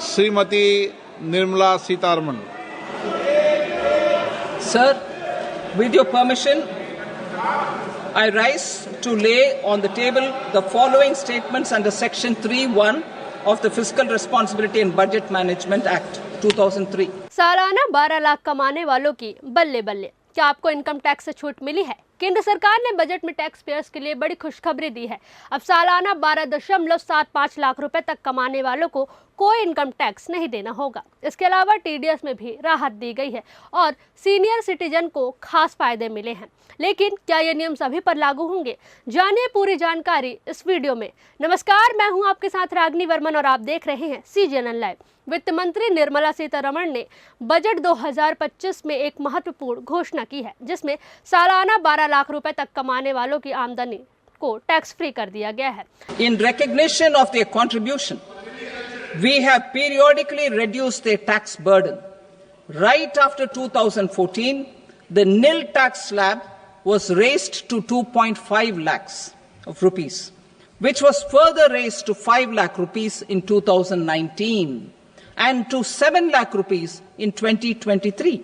Shrimati Nirmala Sitharaman. Sir, with your permission, I rise to lay on the table the following statements under Section 3(1) of the Fiscal Responsibility and Budget Management Act 2003. सालाना 12 लाख कमाने वालों की बल्ले बल्ले, क्या आपको इनकम टैक्स से छूट मिली है? केंद्र सरकार ने बजट में टैक्स पेयर्स के लिए बड़ी खुशखबरी दी है। अब सालाना 12.75 लाख रुपए तक कमाने वालों को कोई इनकम टैक्स नहीं देना होगा। इसके अलावा टीडीएस में भी राहत दी गई है और सीनियर सिटीजन को खास फायदे मिले हैं। लेकिन क्या ये नियम सभी पर लागू होंगे? जानिए पूरी जानकारी इस वीडियो में। नमस्कार, मैं हूं आपके साथ रागनी वर्मन और आप देख रहे हैं CGNN लाइव। वित्त मंत्री निर्मला सीतारमण ने बजट 2025 में एक महत्वपूर्ण घोषणा की है, जिसमें सालाना 12 लाख रुपए तक कमाने वालों की आमदनी को टैक्स फ्री कर दिया गया है। In recognition of their contribution, we have periodically reduced their tax burden. Right after 2014, the nil tax slab was raised to 2.5 lakhs of rupees, which was further raised to 5 lakh rupees in 2019 and to 7 lakh rupees in 2023.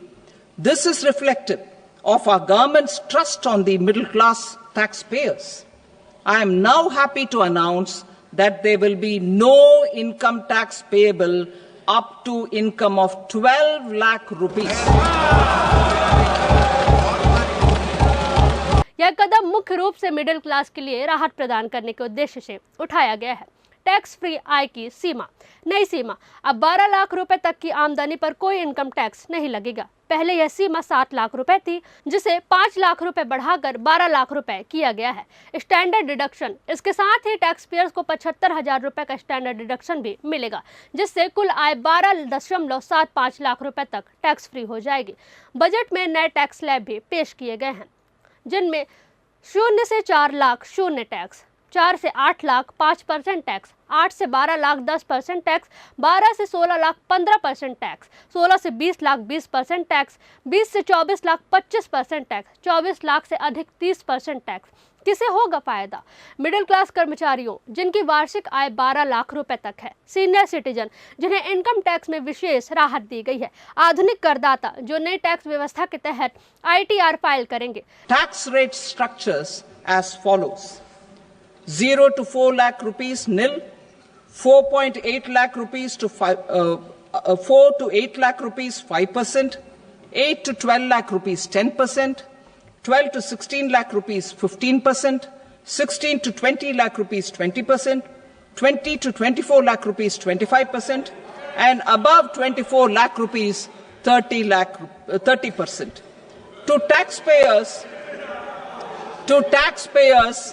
This is reflective of our government's trust on the middle class taxpayers. I am now happy to announce that there will be no income tax payable up to income of 12 lakh rupees. यह कदम मुख्य रूप से middle class के लिए राहत प्रदान करने के उद्देश्य से उठाया गया है। टैक्स फ्री आय की सीमा, नई सीमा, अब 12 लाख रुपए तक की आमदनी पर कोई इनकम टैक्स नहीं लगेगा। पहले यह सीमा 7 लाख रुपए थी, जिसे 5 लाख रुपए बढ़ाकर 12 लाख रुपए किया गया है। स्टैंडर्ड डिडक्शन, इसके साथ ही टैक्स पेयर्स को 75,000 रुपए का स्टैंडर्ड डिडक्शन भी मिलेगा, जिससे कुल आय 12.75 लाख रुपए तक टैक्स फ्री हो जाएगी। बजट में नए टैक्स स्लैब भी पेश किए गए हैं, जिनमें 0 से 4 लाख 0 टैक्स, 4 से 8 लाख 5% टैक्स, 8 से 12 लाख 10% टैक्स, 12 से 16 लाख 15% टैक्स, 16 से 20 लाख 20% टैक्स, 20 से 24 लाख 25% टैक्स, 24 लाख से अधिक 30% टैक्स। किसे होगा फायदा? मिडिल क्लास कर्मचारियों जिनकी वार्षिक आय 12 लाख रुपए तक है, सीनियर सिटीजन जिन्हें इनकम टैक्स में विशेष राहत दी गई है, आधुनिक करदाता जो नई टैक्स व्यवस्था के तहत ITR फाइल करेंगे। Tax rate structures as follows: 0 to 4 lakh rupees nil, 4.8 lakh rupees to 4 to 8 lakh rupees 5%, 8 to 12 lakh rupees 10%, 12 to 16 lakh rupees 15%, 16 to 20 lakh rupees 20%, 20 to 24 lakh rupees 25%, and above 24 lakh rupees 30%. To taxpayers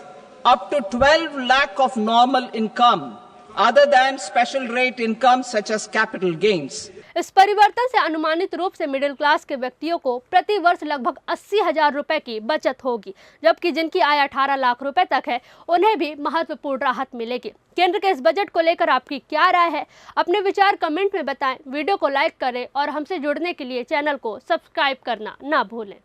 up to 12 lakh of normal income, other than special rate income such as capital gains. इस परिवर्तन से अनुमानित रूप से middle class के व्यक्तियों को प्रति वर्ष लगभग 80,000 रुपए की बचत होगी, जबकि जिनकी आय 18 लाख रुपए तक है उन्हें भी महत्वपूर्ण राहत मिलेगी। केंद्र के इस बजट को लेकर आपकी क्या राय है? अपने विचार कमेंट में बताएं। वीडियो को लाइक करें और हमसे जुड़ने के लिए चैनल को सब्सक्राइब करना ना भूलें।